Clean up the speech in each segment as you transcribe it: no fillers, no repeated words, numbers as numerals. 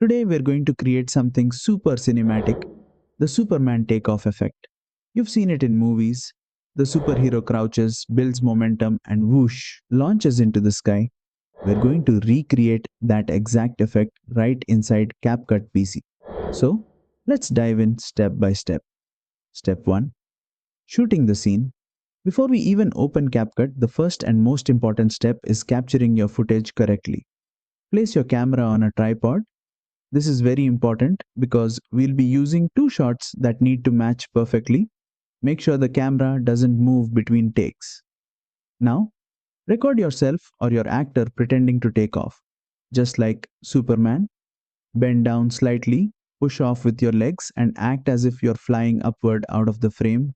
Today we're going to create something super cinematic, the Superman takeoff effect. You've seen it in movies. The superhero crouches, builds momentum, and whoosh, launches into the sky. We're going to recreate that exact effect right inside CapCut PC. So, let's dive in step by step. Step 1. Shooting the scene. Before we even open CapCut, the first and most important step is capturing your footage correctly. Place your camera on a tripod. This is very important because we'll be using two shots that need to match perfectly. Make sure the camera doesn't move between takes. Now, record yourself or your actor pretending to take off. Just like Superman, bend down slightly, push off with your legs, and act as if you're flying upward out of the frame.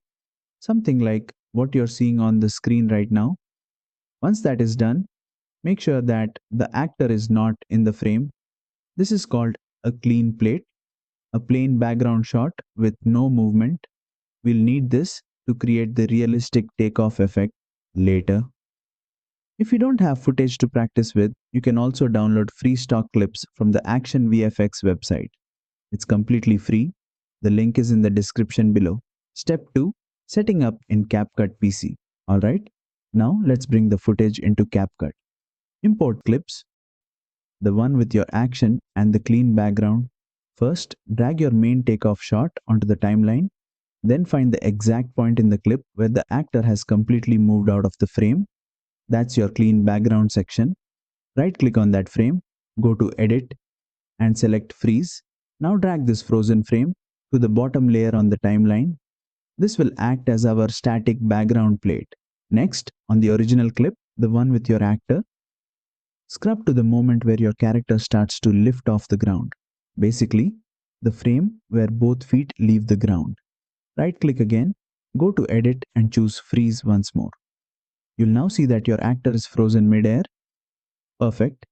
Something like what you're seeing on the screen right now. Once that is done, make sure that the actor is not in the frame. This is called a clean plate, a plain background shot with no movement. We'll need this to create the realistic takeoff effect later. If you don't have footage to practice with, you can also download free stock clips from the Action VFX website. It's completely free. The link is in the description below. Step 2. Setting up in CapCut PC. Alright, now let's bring the footage into CapCut. Import clips, the one with your action and the clean background. First, drag your main takeoff shot onto the timeline. Then find the exact point in the clip where the actor has completely moved out of the frame. That's your clean background section. Right click on that frame, go to Edit and select Freeze. Now drag this frozen frame to the bottom layer on the timeline. This will act as our static background plate. Next, on the original clip, the one with your actor, scrub to the moment where your character starts to lift off the ground. Basically, the frame where both feet leave the ground. Right click again, go to Edit and choose Freeze once more. You'll now see that your actor is frozen mid-air. Perfect.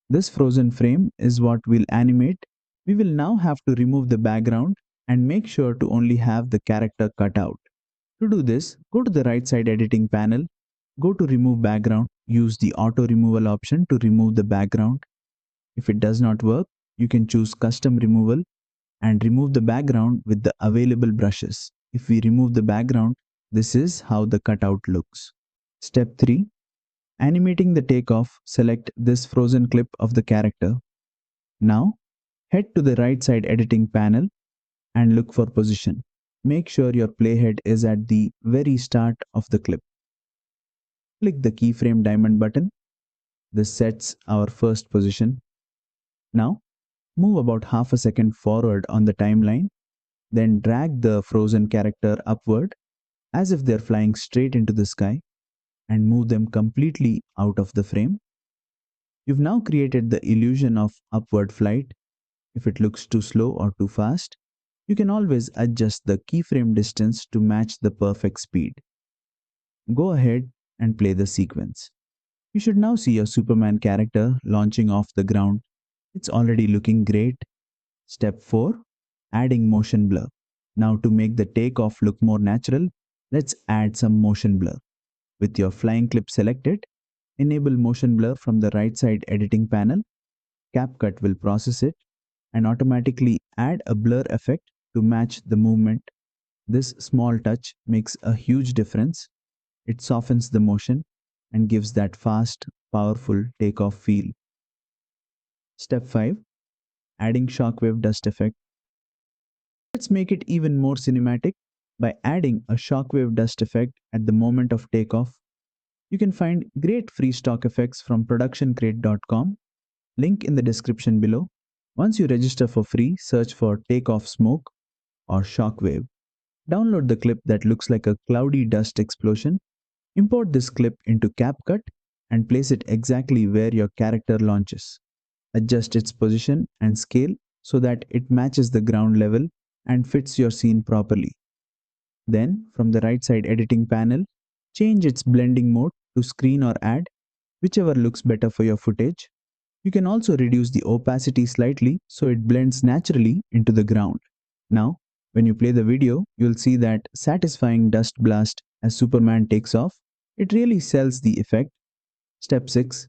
This frozen frame is what we'll animate. We will now have to remove the background and make sure to only have the character cut out. To do this, go to the right side editing panel, go to remove background, use the auto removal option to remove the background. If it does not work, you can choose custom removal and remove the background with the available brushes. If we remove the background, this is how the cutout looks. Step 3. Animating the takeoff, select this frozen clip of the character. Now, head to the right side editing panel and look for position. Make sure your playhead is at the very start of the clip. Click the keyframe diamond button. This sets our first position. Now, move about half a second forward on the timeline, then drag the frozen character upward as if they're flying straight into the sky and move them completely out of the frame. You've now created the illusion of upward flight. If it looks too slow or too fast, you can always adjust the keyframe distance to match the perfect speed. Go ahead and play the sequence. You should now see your Superman character launching off the ground. It's already looking great. Step 4. Adding motion blur. Now to make the takeoff look more natural, let's add some motion blur. With your flying clip selected, enable motion blur from the right side editing panel. CapCut will process it and automatically add a blur effect to match the movement. This small touch makes a huge difference. It softens the motion and gives that fast, powerful takeoff feel. Step 5. Adding Shockwave dust effect. Let's make it even more cinematic by adding a Shockwave dust effect at the moment of takeoff. You can find great free stock effects from productioncrate.com. Link in the description below. Once you register for free, search for takeoff smoke or Shockwave. Download the clip that looks like a cloudy dust explosion. Import this clip into CapCut and place it exactly where your character launches. Adjust its position and scale so that it matches the ground level and fits your scene properly. Then, from the right side editing panel, change its blending mode to screen or add, whichever looks better for your footage. You can also reduce the opacity slightly so it blends naturally into the ground. Now, when you play the video, you'll see that satisfying dust blast as Superman takes off. It really sells the effect. Step 6.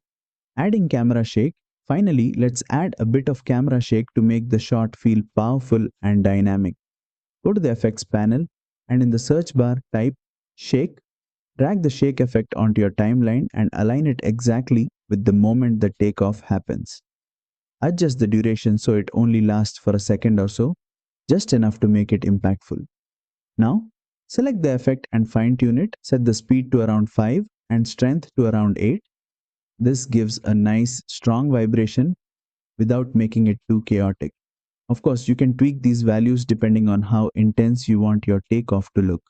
Adding camera shake. Finally, let's add a bit of camera shake to make the shot feel powerful and dynamic. Go to the effects panel and in the search bar type shake. Drag the shake effect onto your timeline and align it exactly with the moment the takeoff happens. Adjust the duration so it only lasts for a second or so, just enough to make it impactful. Now, select the effect and fine tune it. Set the speed to around 5 and strength to around 8. This gives a nice, strong vibration without making it too chaotic. Of course, you can tweak these values depending on how intense you want your takeoff to look.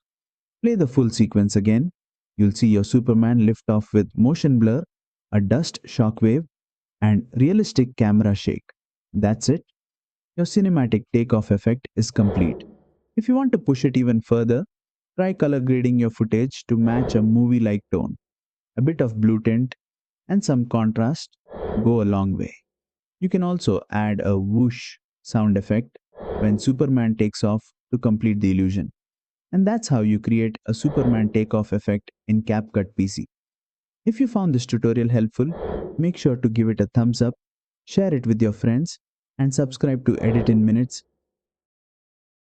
Play the full sequence again. You'll see your Superman lift off with motion blur, a dust shockwave, and realistic camera shake. That's it. Your cinematic takeoff effect is complete. If you want to push it even further, try color grading your footage to match a movie like tone. A bit of blue tint and some contrast go a long way. You can also add a whoosh sound effect when Superman takes off to complete the illusion. And that's how you create a Superman takeoff effect in CapCut PC. If you found this tutorial helpful, make sure to give it a thumbs up, share it with your friends, and subscribe to Edit in Minutes